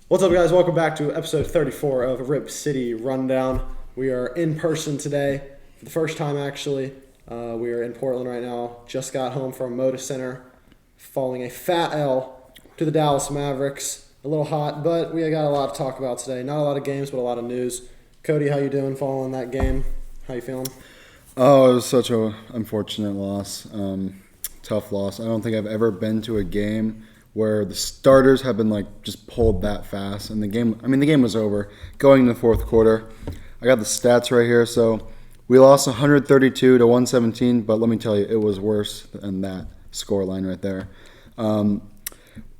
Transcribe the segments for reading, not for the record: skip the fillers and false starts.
What's up, guys? Welcome back to episode 34 of Rip City Rundown. We are in person today for the first time, actually. We are in Portland right now. Just got home from Moda Center, falling a fat L to the Dallas Mavericks. A little hot, but we got a lot to talk about today. Not a lot of games, but a lot of news. Cody, how you doing following that game? How you feeling? Oh, it was such an unfortunate loss. Tough loss. I don't think I've ever been to a game where the starters have been just pulled that fast. And the game was over going into the fourth quarter. I got the stats right here. So we lost 132 to 117, but let me tell you, it was worse than that scoreline right there.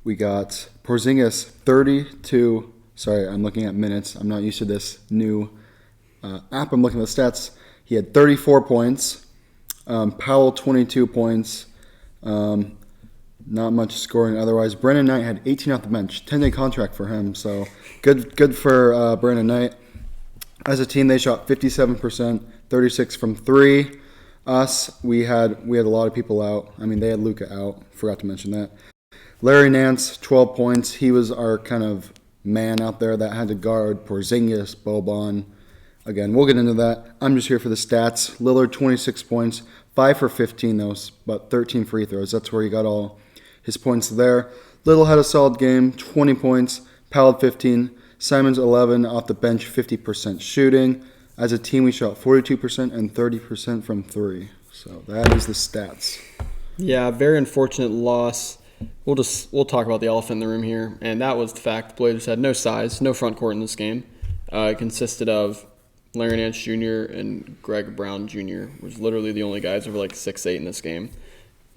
We got Porzingis 32. Sorry, I'm looking at minutes. I'm not used to this new app. I'm looking at the stats. He had 34 points. Powell 22 points. Not much scoring otherwise. Brandon Knight had 18 off the bench. 10-day contract for him. So good for Brandon Knight. As a team, they shot 57%, 36 from three. We had a lot of people out. They had Luka out. Forgot to mention that. Larry Nance, 12 points. He was our kind of man out there that had to guard Porzingis, Boban. Again, we'll get into that. I'm just here for the stats. Lillard, 26 points. 5 for 15, though, but 13 free throws. That's where he got all his points there. Little had a solid game, 20 points. Powell, 15. Simons, 11. Off the bench, 50% shooting. As a team, we shot 42% and 30% from three. So that is the stats. Yeah, very unfortunate loss. We'll talk about the elephant in the room here, and that was the fact the Blazers had no size, no front court in this game. It consisted of Larry Nance Jr. and Greg Brown Jr. was literally the only guys over 6'8" in this game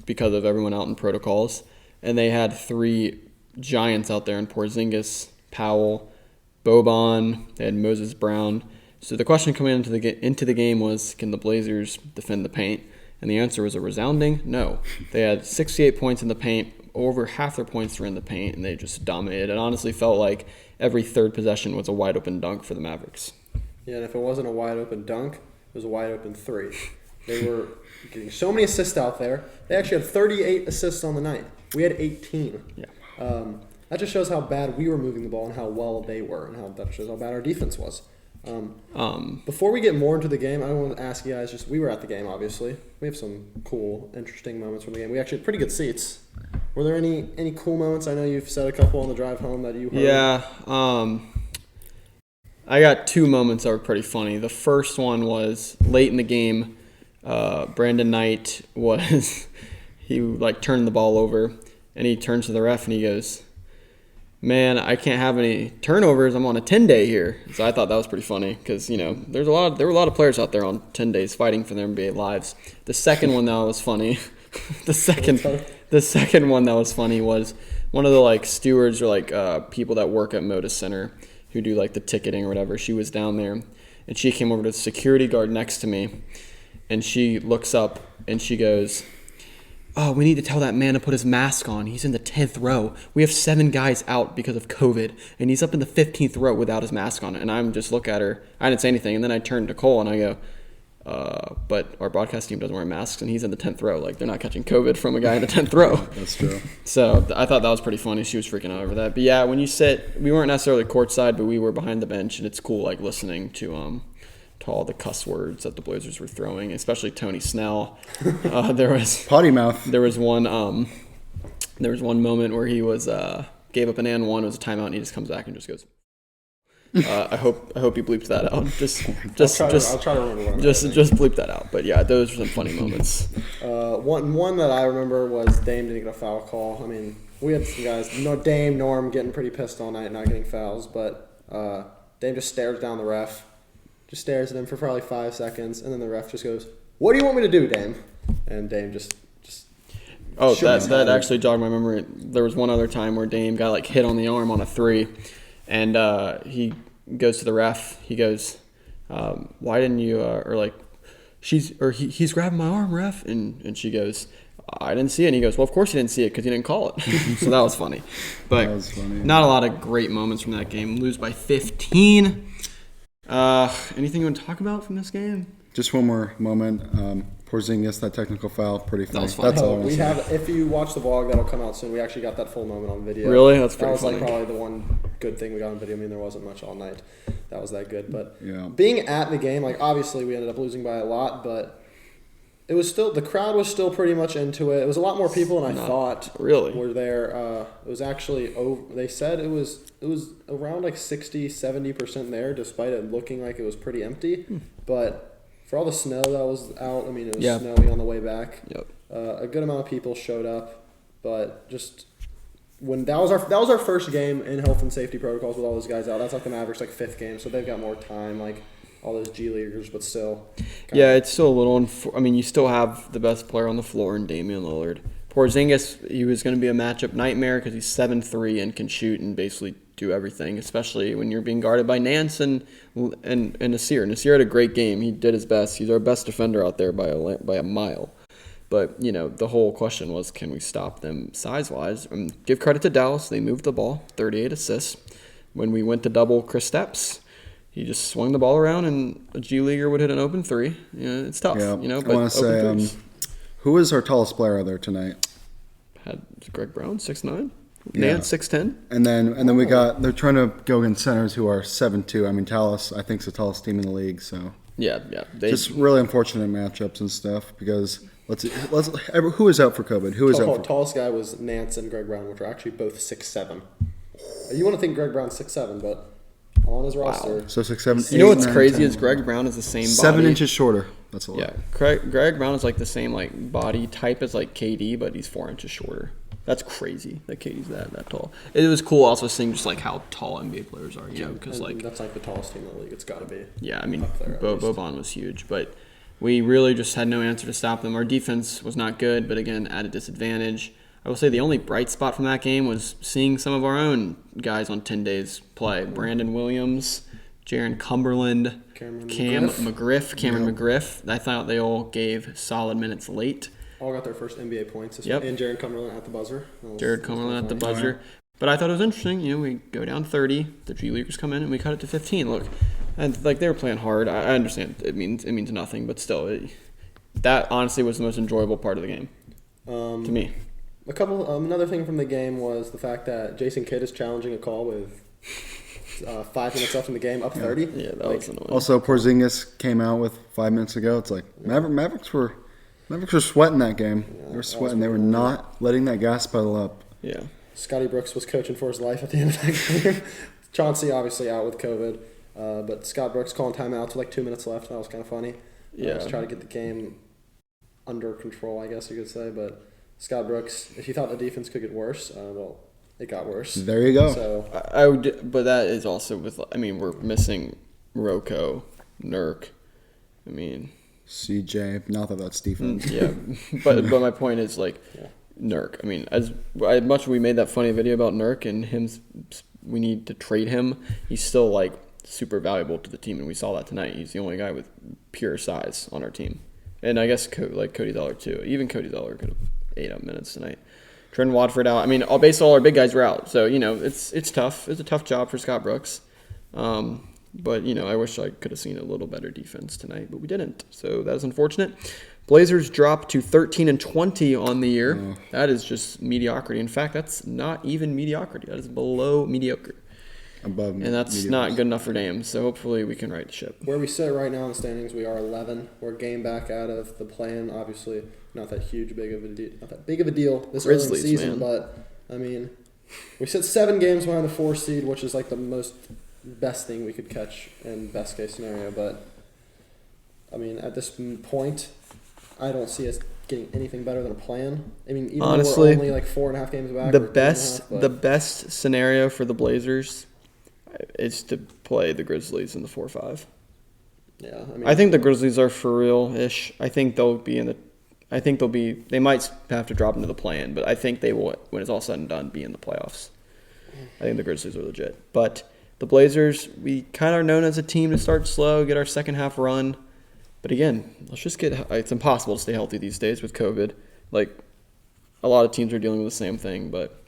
because of everyone out in protocols. And they had three giants out there in Porzingis, Powell, Boban. They had Moses Brown. So the question coming into the game was, can the Blazers defend the paint? And the answer was a resounding no. They had 68 points in the paint. Over half their points were in the paint, and they just dominated. It honestly felt like every third possession was a wide-open dunk for the Mavericks. Yeah, and if it wasn't a wide-open dunk, it was a wide-open three. They were getting so many assists out there. They actually had 38 assists on the night. We had 18. Yeah. That just shows how bad we were moving the ball and how well they were, and that shows how bad our defense was. Before we get more into the game, I want to ask you guys, we were at the game, obviously. We have some cool, interesting moments from the game. We actually had pretty good seats. Were there any cool moments? I know you've said a couple on the drive home that you heard. Yeah. I got two moments that were pretty funny. The first one was late in the game. Brandon Knight he turned the ball over, and he turns to the ref and he goes, "Man, I can't have any turnovers. I'm on a 10-day here." So I thought that was pretty funny because there were a lot of players out there on 10 days fighting for their NBA lives. The second one that was funny. The second one that was funny was one of the stewards or people that work at Moda Center who do the ticketing or whatever. She was down there, and she came over to the security guard next to me, and she looks up and she goes, "Oh, we need to tell that man to put his mask on. He's in the 10th row. We have 7 guys out because of COVID, and he's up in the 15th row without his mask on." And I'm just look at her. I didn't say anything, and then I turned to Cole and I go, "But our broadcast team doesn't wear masks, and he's in the 10th row. They're not catching COVID from a guy in the 10th row." That's true. So I thought that was pretty funny. She was freaking out over that. But yeah, when you sit, we weren't necessarily courtside, but we were behind the bench, and it's cool listening to all the cuss words that the Blazers were throwing, especially Tony Snell. There was potty mouth. There was one moment where he was gave up an and one. It was a timeout, and he just comes back and just goes. I hope he bleeps that out. I'll try to remember. Just bleep that out. But yeah, those were some funny moments. One that I remember was Dame didn't get a foul call. We had some guys, Dame, Norm, getting pretty pissed all night, not getting fouls. But Dame just stares down the ref, just stares at him for probably 5 seconds, and then the ref just goes, "What do you want me to do, Dame?" And Dame just. Oh, that actually jogged my memory. There was one other time where Dame got hit on the arm on a three. And he goes to the ref. He goes, "Why didn't you?" He's grabbing my arm, ref. And she goes, "I didn't see it." And he goes, "Well, of course you didn't see it because you didn't call it." So that was funny. But that was funny. Not a lot of great moments from that game. Lose by 15. Anything you want to talk about from this game? Just one more moment. Porzingis, that technical foul, pretty funny. That's all. We have. If you watch the vlog, that'll come out soon. We actually got that full moment on video. Really? That's pretty funny. funny. That was probably the one good thing we got on video. I mean, there wasn't much all night that was that good. But Yeah. being at the game, like, obviously we ended up losing by a lot, but it was still, the crowd was still pretty much into it. It was a lot more people than I thought really were there. It was actually they said it was around like 60-70% there, despite it looking like it was pretty empty. But for all the snow that was out, I mean, it was snowy on the way back. Yep. A good amount of people showed up, but just when that was our first game in health and safety protocols with all those guys out. That's like the Mavericks' like 5th game, so they've got more time. Like all those G Leaguers, but still. Yeah, it's still a little. I mean, you still have the best player on the floor in Damian Lillard. Porzingis, he was going to be a matchup nightmare because he's 7'3" and can shoot and basically do everything, especially when you're being guarded by Nance and Nasir. Nasir had a great game. He did his best. He's our best defender out there by a mile. But, the whole question was, can we stop them size-wise? Give credit to Dallas. They moved the ball, 38 assists. When we went to double Kristaps, he just swung the ball around and a G Leaguer would hit an open three. It's tough, Yeah. But I want to say, who is our tallest player there tonight? Had Greg Brown, 6'9". Nance, 6'10". And then they're trying to go against centers who are 7'2". I mean, Dallas, I think, is the tallest team in the league. So Yeah. just really unfortunate matchups and stuff because who is out for COVID? Who is out for tallest guy was Nance and Greg Brown, which are actually both 6'7". You want to think Greg Brown's 6'7", but on his roster. So 6, 7, 8, You know what's 9, crazy 10. is Greg Brown is the same body. 7 inches shorter. That's a lot. Yeah, Greg Brown is like the same like body type as like KD, but he's 4 inches shorter. That's crazy that KD's that tall. It was cool also seeing just like how tall NBA players are, because like that's like the tallest team in the league. It's got to be. Yeah, I mean, up there, Boban was huge, but we really just had no answer to stop them. Our defense was not good, but again, at a disadvantage. I will say the only bright spot from that game was seeing some of our own guys on 10 days play. Brandon Williams, Jaron Cumberland, Cameron McGriff. I thought they all gave solid minutes late. All got their first NBA points. And Jaron Cumberland at the buzzer. Jared Cumberland at the buzzer. But I thought it was interesting. We go down 30. The G Leaguers come in and we cut it to 15. Look, and like they were playing hard. I understand it means nothing, but still, that honestly was the most enjoyable part of the game to me. Another thing from the game was the fact that Jason Kidd is challenging a call with 5 minutes left in the game, up 30. Yeah, that was annoying. Also, Porzingis came out with 5 minutes ago. It's like Mavericks were sweating that game. They were sweating. They were not letting that gas pedal up. Yeah. Scotty Brooks was coaching for his life at the end of that game. Chauncey obviously out with COVID, but Scott Brooks calling timeouts with like 2 minutes left. That was kind of funny. Just trying to get the game under control, I guess you could say. But Scott Brooks, if you thought the defense could get worse, well, it got worse. There you go. So I would, but that is also with. I mean, we're missing Rocco, Nurk. I mean, CJ. Not that that's defense. Yeah, but my point is like Nurk. I mean, as much as we made that funny video about Nurk and him, we need to trade him. He's still like super valuable to the team, and we saw that tonight. He's the only guy with pure size on our team, and I guess like Cody Zeller too. Even Cody Zeller could have ate up minutes tonight. Trent Watford out. I mean, basically all our big guys were out. So, it's tough. It's a tough job for Scott Brooks. But, I wish I could have seen a little better defense tonight, but we didn't. So that was unfortunate. Blazers dropped to 13-20 on the year. Oh. That is just mediocrity. In fact, that's not even mediocrity. That is below mediocre. Above and that's mediocre. Not good enough for Dame. So hopefully we can right the ship. Where we sit right now in the standings, we are 11. We're a game back out of the play-in. Obviously, not that big of a deal this early in the season. Man. But I mean, we sit 7 games behind the 4 seed, which is like the best thing we could catch in best case scenario. But I mean, at this point, I don't see us getting anything better than a plan. I mean, even honestly, though we're only like 4.5 games back. The best scenario for the Blazers is to play the Grizzlies in the 4-5. Yeah, I think the Grizzlies are for real-ish. I think they'll be in the. They might have to drop into the play-in, but I think they will, when it's all said and done, be in the playoffs. I think the Grizzlies are legit. But the Blazers, we kind of are known as a team to start slow, get our second half run. But again, it's impossible to stay healthy these days with COVID. Like, a lot of teams are dealing with the same thing, but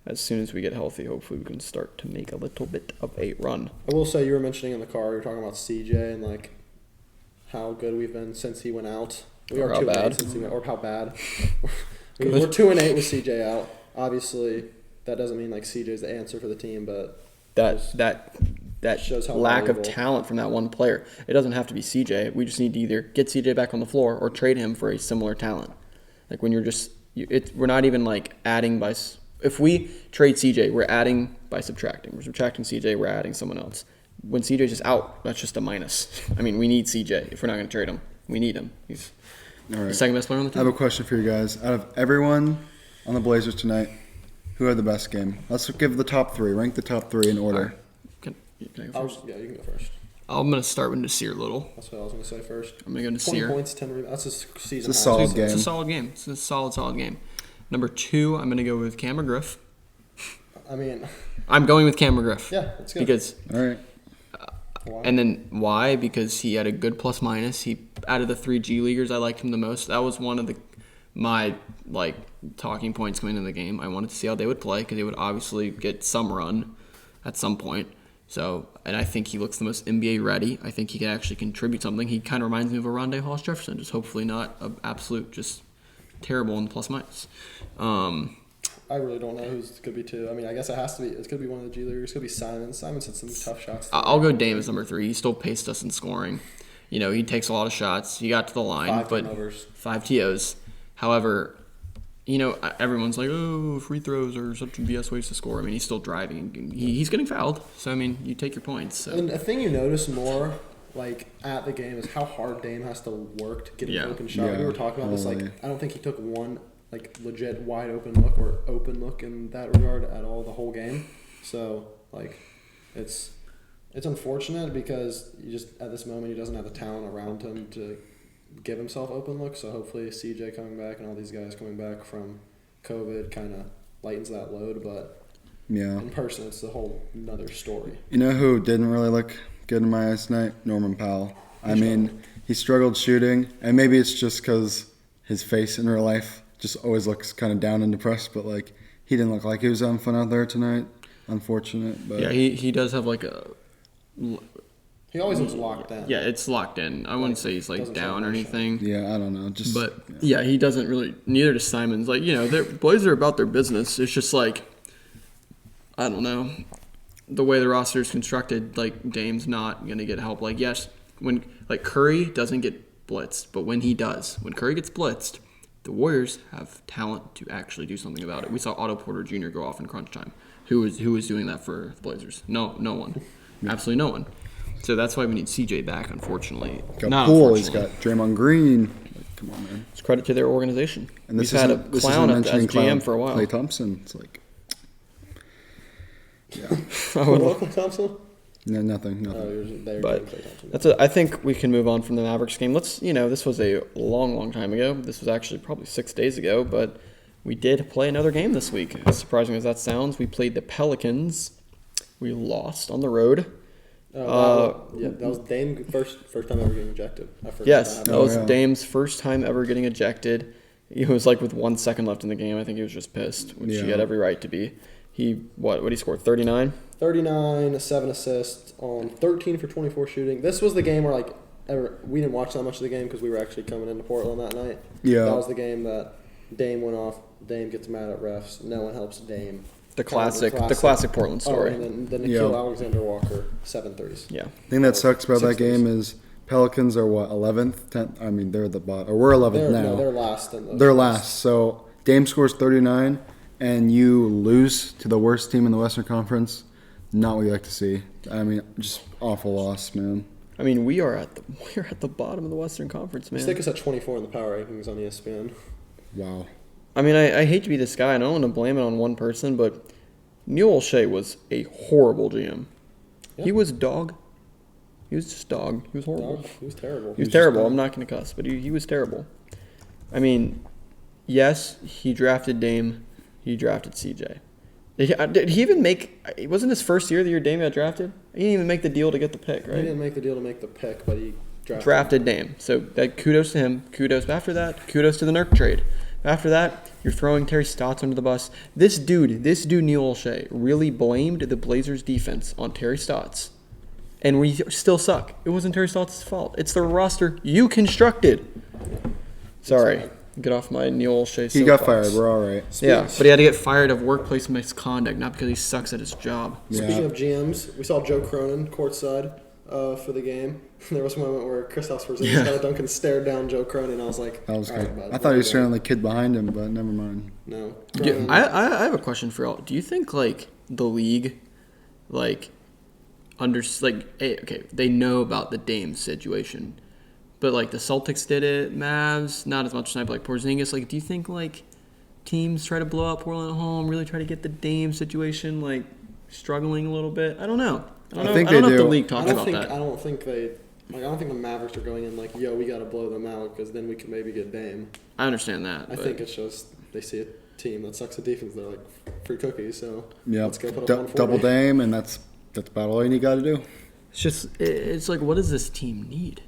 as soon as we get healthy, hopefully we can start to make a little bit of a run. I will say, you were mentioning in the car, you were talking about CJ and like how good we've been since he went out. We are 2-8 since he went, or how bad. We're 2-8 with CJ out. Obviously, that doesn't mean like CJ's the answer for the team, but that Shows how lack of valuable. talent from that one player. It doesn't have to be CJ. We just need to either get CJ back on the floor or trade him for a similar talent. Like when we're not even like adding by. If we trade CJ, we're adding by subtracting. We're subtracting CJ, we're adding someone else. When CJ's just out, that's just a minus. I mean, we need CJ. If we're not going to trade him, we need him. He's All right. the second best player on the I team. have a question for you guys. Out of everyone on the Blazers tonight, who had the best game? Let's give the top three. Rank the top three in order. Can I go first? Yeah, you can go first. I'm going to start with Nasir Little. That's what I was going to say first. I'm going to go 20 Nasir. points, 10 rebounds. That's a season It's a high. solid It's game. a solid game. It's a solid game. Number 2, I'm going to go with Cam McGriff. I mean, I'm going with Cam McGriff. yeah, it's good. Because All right. Why? And then why? Because he had a good plus minus. He out of the 3 G leaguers, I liked him the most. That was one of my talking points coming into the game. I wanted to see how they would play because they would obviously get some run at some point. So, and I think he looks the most NBA ready. I think he can actually contribute something. He kind of reminds me of a Rondé Hollis Jefferson, just hopefully not an absolute just terrible in the plus minus. I really don't know who's going to be 2. I mean, I guess it has to be. It's going to be one of the G Leaguers. It's going to be Simon. Simon's had some tough shots. I'll go Dame as number 3. He still paced us in scoring. You know, he takes a lot of shots. He got to the line, 5 but turnovers. 5 TOs. However, you know, everyone's like, oh, free throws are such BS ways to score. I mean, he's still driving. He's getting fouled. So, I mean, you take your points. So. And a thing you notice more, like, at the game is how hard Dame has to work to get an open shot. Yeah, We were talking about this, like, totally. I don't think he took one, like, legit wide open look in that regard at all the whole game. So, like, it's unfortunate because you just, at this moment, he doesn't have the talent around him to give himself open looks. So hopefully CJ coming back and all these guys coming back from COVID kind of lightens that load. But Yeah. in person, it's a whole another story. You know who didn't really look good in my eyes tonight? Norman Powell. I mean, he struggled shooting, and maybe it's just because his face in real life just always looks kind of down and depressed, but, like, he didn't look like he was having fun out there tonight. Unfortunate, but Yeah, he does have like a. He always looks locked in. Yeah, it's locked in. I wouldn't say he's like doesn't down show or emotion. anything. yeah, I don't know. Just But yeah, he doesn't really. Neither does Simon's. Like, you know, the Blazers are about their business. It's just like, I don't know, the way the roster is constructed. Like, Dame's not gonna get help. Like, yes, when like Curry doesn't get blitzed, but when he does, when Curry gets blitzed, the Warriors have talent to actually do something about it. We saw Otto Porter Jr. go off in crunch time. Who was doing that for the Blazers? No one, absolutely no one. So that's why we need CJ back. Unfortunately, got not Poole. He's unfortunately. got Draymond Green. Like, come on, man. It's credit to their organization. And this We've had a isn't clown as mentioning GM for a while. Klay Thompson. It's like, yeah, I would love- Local Thompson? no, nothing. Oh, you're there. But Klay Thompson. that's it. I think we can move on from the Mavericks game. This was a long time ago. This was actually probably 6 days ago, but we did play another game this week. As surprising as that sounds, we played the Pelicans. We lost on the road. That was Dame first time ever getting ejected. I forgot Yes, that that happened. was yeah. Dame's first time ever getting ejected. It was like with 1 second left in the game. I think he was just pissed, which he Yeah. had every right to be. What he scored? 39? 39, 7 assists on 13 for 24 shooting. This was the game where we didn't watch that much of the game because we were actually coming into Portland that night. Yeah. That was the game that Dame went off. Dame gets mad at refs. No one helps Dame. The Kind of classic Portland story. Oh, and then the Nikhil Yeah. Alexander Walker 7 threes. Yeah. The thing that sucks about that 60s. game is Pelicans are what 11th, 10th. I mean, they're the bottom, or we're 11th now. They're last. They're last. So Dame scores 39, and you lose to the worst team in the Western Conference. Not what you like to see. I mean, just awful loss, man. I mean, we're at the bottom of the Western Conference, man. Stick us at 24 in the power rankings on ESPN. Wow. I mean, I hate to be this guy. I don't want to blame it on one person, but Neil Olshey was a horrible GM. Yeah. He was dog. He was just dog. He was horrible. Dog, he was terrible. He was terrible. I'm not going to cuss, but he was terrible. I mean, yes, he drafted Dame. He drafted CJ. Did he even make – it wasn't his first year the year Dame got drafted? He didn't even make the deal to get the pick, He right? didn't make the deal to make the pick, but he Drafted Dame. So that kudos to him. Kudos after that. Kudos to the Nurk trade. After that, you're throwing Terry Stotts under the bus. This dude Neil Olshey, really blamed the Blazers defense on Terry Stotts. And we still suck. It wasn't Terry Stotts' fault. It's the roster you constructed. Sorry. Get off my Neil O'Shea He got soapbox. fired. We're all right. Yeah, but he had to get fired of workplace misconduct, not because he sucks at his job. Speaking of GMs, we saw Joe Cronin courtside for the game. There was a moment where Kristaps Porzingis got a dunk and stared down Joe Cronin, and I was like, That was all good. right, bud, I thought he was what staring at the kid behind him, but never mind. No. Yeah, I have a question for y'all. Do you think like the league, like, okay, they know about the Dame situation, but like the Celtics did it, Mavs not as much as I, but like Porzingis. Like, do you think like teams try to blow out Portland at home, really try to get the Dame situation like struggling a little bit? I don't know. I think I don't know they if the do. league talks about that. I don't think the Mavericks are going in like, yo, we got to blow them out because then we can maybe get Dame. I understand that. I think it's just they see a team that sucks at defense. They're like, free cookies, so let's go put up 140. Double Dame, and that's about all you got to do. It's like, what does this team need?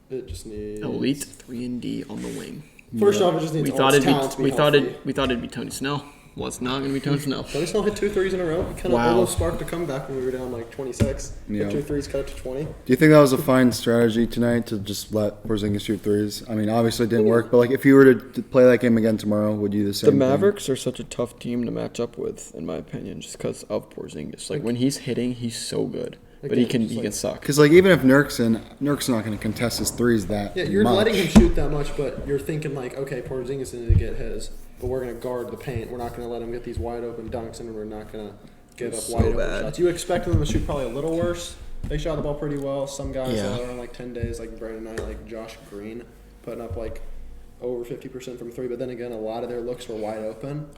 It just needs Elite 3-and-D on the wing. First off, it just needs all its talent to be healthy. We thought it'd be Tony Snell. Well, it's not going to be Tony Snell. Tony Snell hit 2 threes in a row. He kind of almost sparked a comeback when we were down like 26. Hit 2 threes, cut it to 20. Do you think that was a fine strategy tonight to just let Porzingis shoot threes? I mean, obviously it didn't work, but like if you were to play that game again tomorrow, would you do the same The thing? Mavericks are such a tough team to match up with, in my opinion, just because of Porzingis. Like when he's hitting, he's so good, but he can suck. Because like even if Nurk's not going to contest his threes that you're much. letting him shoot that much, but you're thinking like, okay, Porzingis is going to get his, but we're going to guard the paint. We're not going to let him get these wide open dunks, and we're not going to give up wide open shots. You expect them to shoot probably a little worse. They shot the ball pretty well. Some guys that are on like 10 days, like Brandon Knight, like Josh Green, putting up like over 50% from 3. But then again, a lot of their looks were wide open.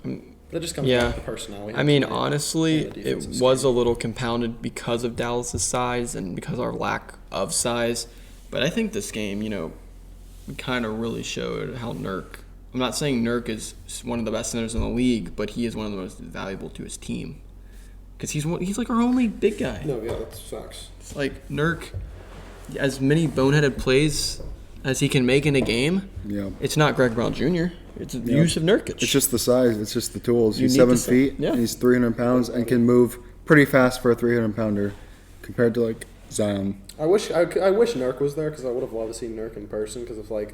But it just comes down to the personnel. I mean, honestly, it was a little compounded because of Dallas's size and because of our lack of size. But I think this game, kind of really showed how Nurk. I'm not saying Nurk is one of the best centers in the league, but he is one of the most valuable to his team. Because he's like our only big guy. No, yeah, that sucks. It's like Nurk, as many boneheaded plays as he can make in a game, it's not Greg Brown Jr. It's the use of Nurkic. It's just the size. It's just the tools. He's need 7 to feet. yeah. And he's 300 pounds and can move pretty fast for a 300-pounder compared to like Zion. I wish Nurk was there because I would have loved to see Nurk in person because of like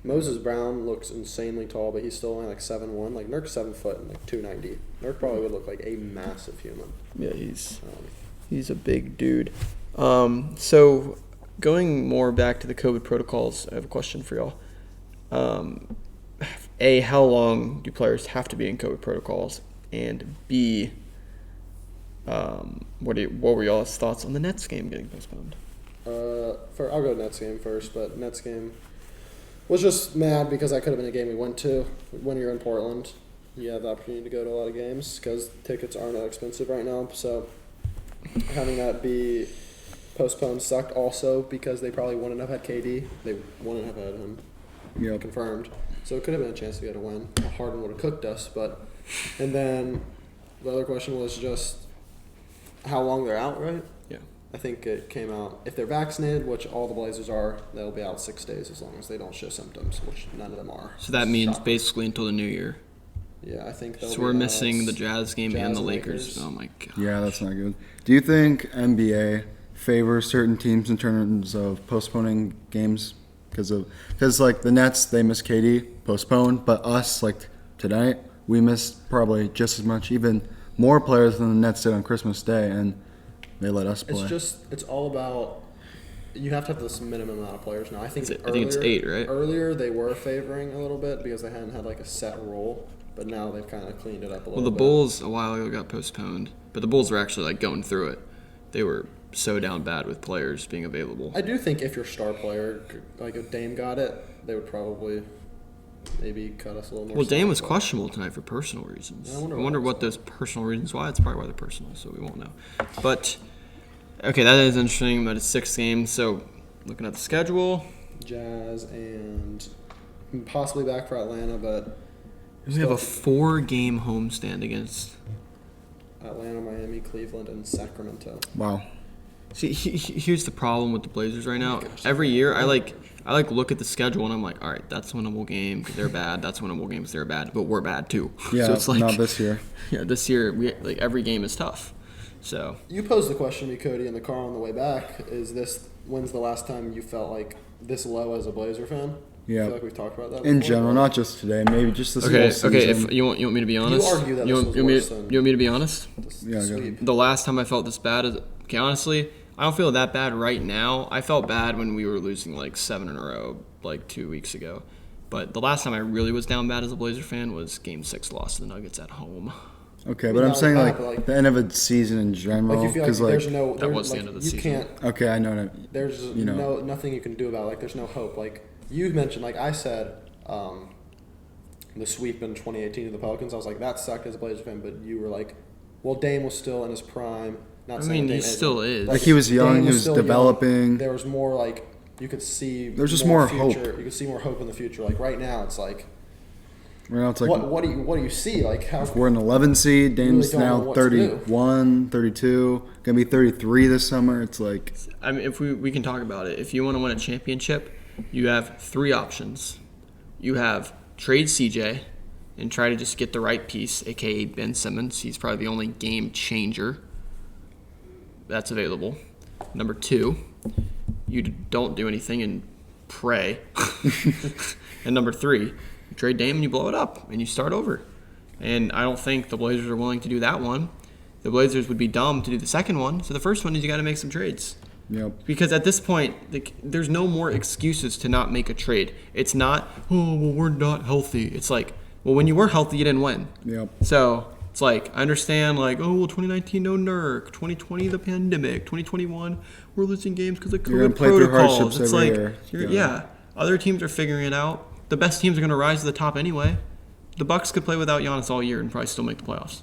Moses Brown looks insanely tall, but he's still only like 7'1". Like Nurk's 7 foot and like 290. Nurk probably would look like a massive human. Yeah, he's a big dude. So going more back to the COVID protocols, I have a question for y'all. A, how long do players have to be in COVID protocols? And B, what were y'all's thoughts on the Nets game getting postponed? I'll go Nets game first, but Nets game was just mad because that could have been a game we went to. When you're in Portland, you have the opportunity to go to a lot of games because tickets aren't that expensive right now. So having that be postponed sucked also because they probably wouldn't have had KD. They wouldn't have had him confirmed. So it could have been a chance to get a win. Harden would have cooked us. And then the other question was just how long they're out, right? Yeah. I think it came out, if they're vaccinated, which all the Blazers are, they'll be out 6 days as long as they don't show symptoms, which none of them are. So that means basically until the new year. Yeah, I think they'll So we're missing the Jazz game and the Lakers. Oh, my God. Yeah, that's not good. Do you think NBA favors certain teams in terms of postponing games? Because like the Nets, they miss KD, postponed, but us, like tonight, we missed probably just as much, even more players than the Nets did on Christmas Day, and they let us play. It's all about, you have to have this minimum amount of players now. I think it's 8, right? Earlier they were favoring a little bit because they hadn't had like a set rule, but now they've kind of cleaned it up a little bit. Well, the Bulls a while ago got postponed, but the Bulls were actually like going through it. They were so down bad with players being available. I do think if your star player, like if Dame got it, they would probably maybe cut us a little more. Well, Dame was questionable tonight for personal reasons. I wonder what those personal reasons why. It's probably why they're personal, so we won't know. But, okay, that is interesting, but it's 6 games. So, looking at the schedule. Jazz and possibly back for Atlanta, but we have a 4-game homestand against Atlanta, Miami, Cleveland, and Sacramento. Wow. See, here's the problem with the Blazers right now. Every year, I look at the schedule and I'm like, all right, that's a winnable game because they're bad. That's a winnable game because they're bad, but we're bad too. Yeah, so it's like, not this year. Yeah, this year every game is tough. So you posed the question to me, Cody, in the car on the way back. When's the last time you felt like this low as a Blazer fan? I feel like we've talked about that In before, general, but not just today. Maybe just this whole Okay. season. If you want me to be honest, argue that you this want, was you want me worse to, than- you want me to be honest? the Yeah, go sweep. ahead. The last time I felt this bad is honestly, I don't feel that bad right now. I felt bad when we were losing like 7 in a row, like 2 weeks ago. But the last time I really was down bad as a Blazer fan was Game 6 loss to the Nuggets at home. Okay, I but mean, I'm not saying bad, like, but, like- the end of a season in general. Like you feel like Because there's no That there's, was the like, end of the you season. can't okay, I know that. there's You know. nothing you can do about it. Like there's no hope. Like you mentioned, like I said, the sweep in 2018 to the Pelicans. I was like that sucked as a Blazers fan, but you were like, well, Dame was still in his prime. Not I saying mean, Dame he isn't. still is. Like, he was young, Dame he was still young. developing. There was more like you could see. There's just more hope. future. You could see more hope in the future. Like right now, it's like Right now it's like what do you see? Like how we're an 11 seed. Dame's don't know now what to do. 31, 32. Gonna be 33 this summer. It's like I mean, if we can talk about it. If you want to win a championship, you have 3 options. You have trade CJ and try to just get the right piece, aka Ben Simmons. He's probably the only game changer that's available. Number 2, you don't do anything and pray. And number 3, you trade Dame and you blow it up and you start over. And I don't think the Blazers are willing to do that one. The Blazers would be dumb to do the second one. So the first one is you got to make some trades. yep. Because at this point, there's no more excuses to not make a trade. It's not, oh, well, we're not healthy. It's like, well, when you were healthy, you didn't win. Yep. So it's like, I understand, like, oh, well, 2019, no Nurk. 2020, the pandemic. 2021, we're losing games because of You're gonna COVID play through protocols. hardships It's every like, year. yeah, other teams are figuring it out. The best teams are going to rise to the top anyway. The Bucks could play without Giannis all year and probably still make the playoffs.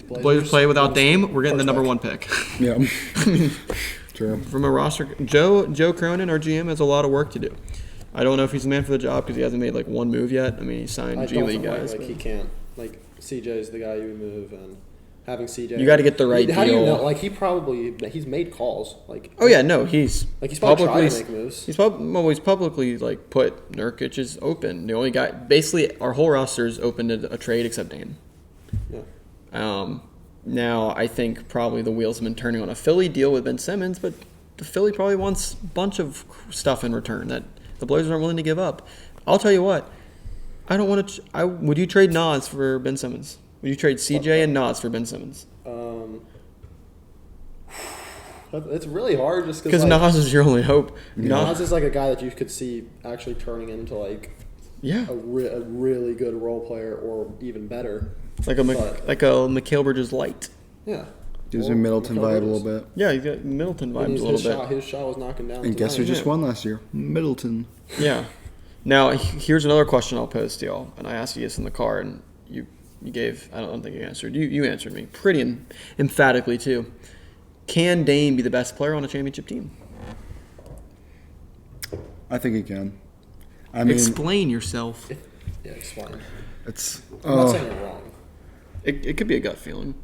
The Blazers play without Dame, we're getting the number 1 pick. Yep. True. From a roster, Joe Cronin, our GM, has a lot of work to do. I don't know if he's the man for the job because he hasn't made like one move yet. I mean, he signed I G don't League think guys. like but- he can't. Like CJ is the guy you would move, and having CJ. You gotta get the right How do you deal. know? Like he's made calls. Like Oh yeah, no, he's probably publicly trying to make moves. he's publicly like put Nurkic is open. The only guy, basically, our whole roster is open to a trade except Dane. Yeah. Now I think probably the wheels have been turning on a Philly deal with Ben Simmons, but the Philly probably wants a bunch of stuff in return that the Blazers aren't willing to give up. I'll tell you what, I don't want to. Would you trade Nas for Ben Simmons? Would you trade CJ and Nas for Ben Simmons? It's really hard just Because like, Nas is your only hope. Nas is like a guy that you could see actually turning into like Yeah, a really good role player or even better. like a But- Mikal Bridges light. Yeah. Gives Or me Middleton Mikal vibe a Bridges. little bit. Yeah, you got Middleton vibes a His little bit. shot was knocking down. And guess who tonight. just won last year? Middleton. Yeah. Now here's another question I'll pose to y'all, and I asked you this in the car, and you gave. I don't think you answered. You answered me pretty emphatically too. Can Dame be the best player on a championship team? I think he can. I mean, Explain yourself. Yeah, it's fine. it's I'm not saying you're wrong. It could be a gut feeling.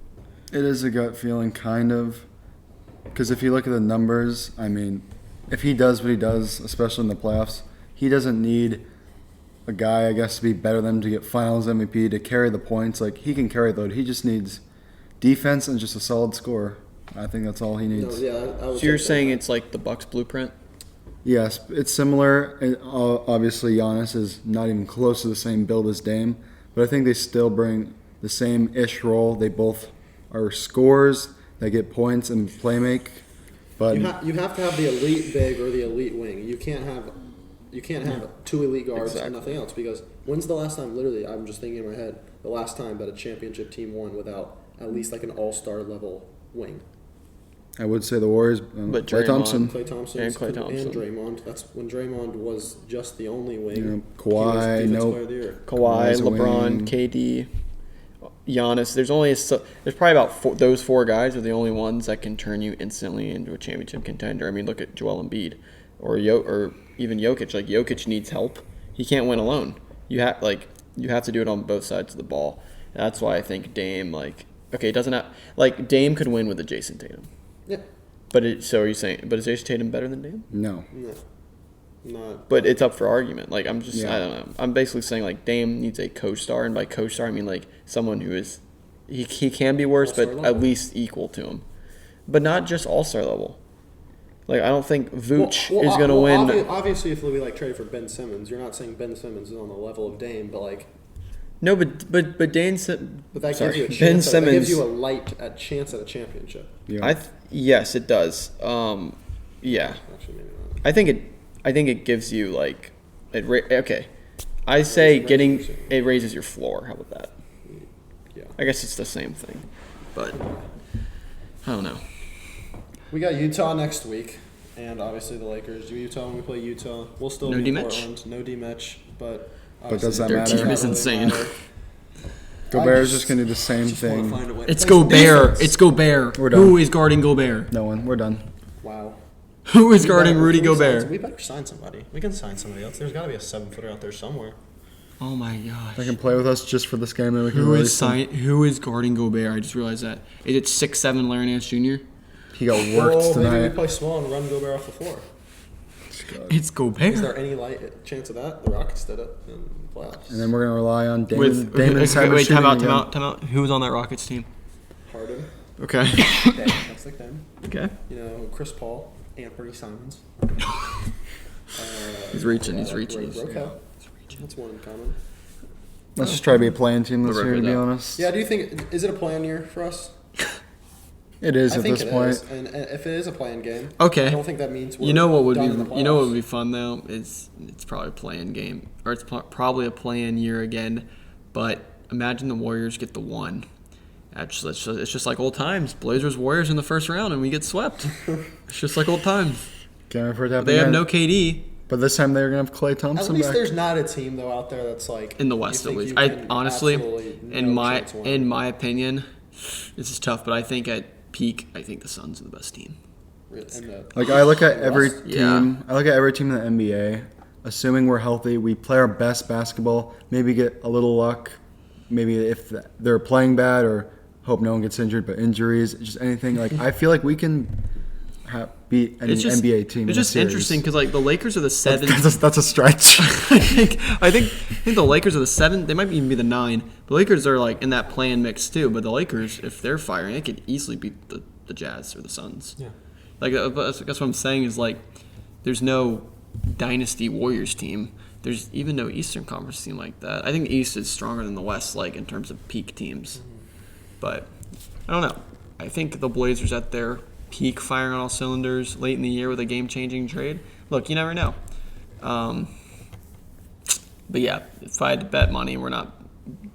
it is a gut feeling, kind of. Because if you look at the numbers, I mean, if he does what he does, especially in the playoffs, he doesn't need a guy, I guess, to be better than him to get Finals MVP to carry the points. Like, he can carry the load. He just needs defense and just a solid score. I think that's all he No, needs. yeah, I would So you're say saying it's like the Bucks blueprint? Yes, it's similar. Obviously, Giannis is not even close to the same build as Dame, but I think they still bring the same-ish role. They both are scorers that get points and play make. But you have to have the elite big or the elite wing. You can't have two elite guards and Exactly. nothing else, because when's the last time, literally, I'm just thinking in my head, the last time that a championship team won without at least like an all-star level wing? I would say the Warriors. But Klay Draymond- Thompson. Klay Thompson And Klay Thompson. and Draymond. That's when Draymond was just the only wing. Yeah, He was Kawhi, Defensive nope. Player of the Year. Kawhi, Kawhi's a LeBron, wing. KD, Giannis. There's probably about those 4 guys are the only ones that can turn you instantly into a championship contender. I mean, look at Joel Embiid or even Jokic. Like, Jokic needs help. He can't win alone. You have to do it on both sides of the ball. And that's why I think Dame, doesn't have, Dame could win with a Jason Tatum. Yeah. So are you saying, but is Jason Tatum better than Dame? No. No. Not. But it's up for argument. I don't Yeah. know. I'm basically saying Dame needs a co-star, and by co-star I mean someone who is he can be worse, but All-star at level. least equal to him, but not just all-star level. Like, I don't think Vooch Well, is going to win. Obviously, if we like trade for Ben Simmons, you're not saying Ben Simmons is on the level of Dame, but like. No, but Dane. But that Sorry, gives you a Ben chance. That Simmons. gives you a chance at a championship. Yeah. Yes, it does. Yeah. Actually, maybe not. I think it gives you like okay. I say it raises your floor. How about that? Yeah. I guess it's the same thing, but I don't know. We got Utah next week, and obviously the Lakers. Utah when we play Utah, we'll still No be D-Mitch? Portland. No D-Mitch, but does that Their matter? team is insane. Gobert's just going to do the same thing. It's Gobert. It's Gobert. We're done. Who is guarding Gobert? No one. We're done. Wow. Who is guarding Rudy Gobert? We better sign somebody. We can sign somebody else. There's got to be a 7-footer out there somewhere. Oh my gosh. They can play with us just for this game. Then we can Who release him. Who is guarding Gobert? I just realized that. Is it 6'7" Larry Nance Jr.? He got worked Maybe we tonight. play small and run Gobert off the floor. It's Gobert. Is there any chance of that? The Rockets did it in the playoffs. And then we're going to rely on Dame. With wait, time out. Who was on that Rockets team? Harden. Okay. Dame. That's like them. Okay. You know, Chris Paul, Anthony Simons. He's reaching. He's reaching. Roquel. That's one in common. Let's just try to be a playing team this year, to be that. honest. Yeah, do you think is it a plan year for us? It is I at think this it point. is. And if it is a playing game, Okay. I don't think that means we're You know what would done be in the you know what would playoffs. be fun though is it's probably a play-in game or it's probably a play-in year again, but imagine the Warriors get the 1. Actually, it's just like old times. Blazers Warriors in the first round and we get swept. It's just like old times. Can't wait for it to happen They have again. no KD But this time they're going to have Klay At Thompson least back. there's not a team though out there that's like in the West you at think least. you I can honestly, absolutely in no my chance winning. in my opinion, this is tough, but I think at peak, I think the Suns are the best team. Like I look at every West? team. Yeah. I look at every team in the NBA. Assuming we're healthy, we play our best basketball. Maybe get a little luck. Maybe if they're playing bad, or hope no one gets injured. But injuries, just anything. Like I feel like we can beat any NBA team. It's just interesting because like the Lakers are the 7. That's a stretch. I think the Lakers are the 7. They might even be the 9. The Lakers are like in that play-in mix too. But the Lakers, if they're firing, they could easily beat the Jazz or the Suns. Yeah. Like that's what I'm saying is like there's no dynasty Warriors team. There's even no Eastern Conference team like that. I think the East is stronger than the West, like in terms of peak teams. But I don't know. I think the Blazers at their peak, firing on all cylinders late in the year with a game-changing trade. Look, you never know. But yeah, if I had to bet money, we're not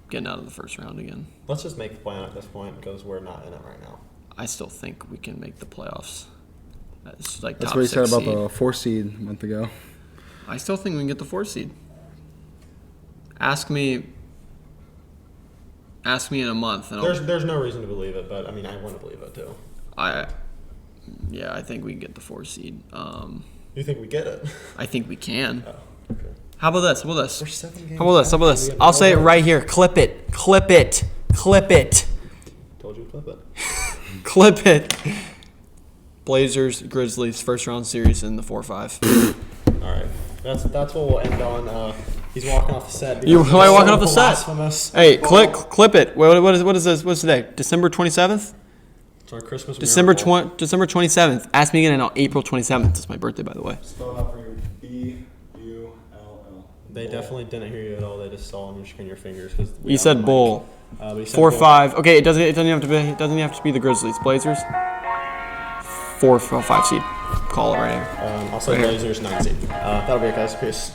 getting out of the first round again. Let's just make the plan at this point because we're not in it right now. I still think we can make the playoffs. It's like That's top what he said 6 about seed. the 4 seed a month ago. I still think we can get the 4 seed. Ask me in a month, and There's no reason to believe it, but I mean I want to believe it too. I think we can get the 4 seed. You think we get it? I think we can. Oh, okay. How about this? How about this? We're 7 games How about this? How about back, this? and we have I'll say it no right here. Clip it. Clip it. Clip it. Told you to clip it. Clip it. Blazers, Grizzlies, first round series in the 4-5. All right. That's what we'll end on. He's walking off the set. Why walking off the set? Blasphemous. Hey, clip it. What is this? What's today? December 27th? It's our Christmas December miracle. December 27th. Ask me again on April 27th. It's my birthday, by the way. Spell it out for you. B-U-L-L. They definitely didn't hear you at all. They just saw on your screen your fingers. You said bull. 4-5. Okay, it doesn't have to be the Grizzlies. Blazers. 4 or 5 seed. Call it right here. I'll say Blazers 9 seed. That'll be it, guys. Peace.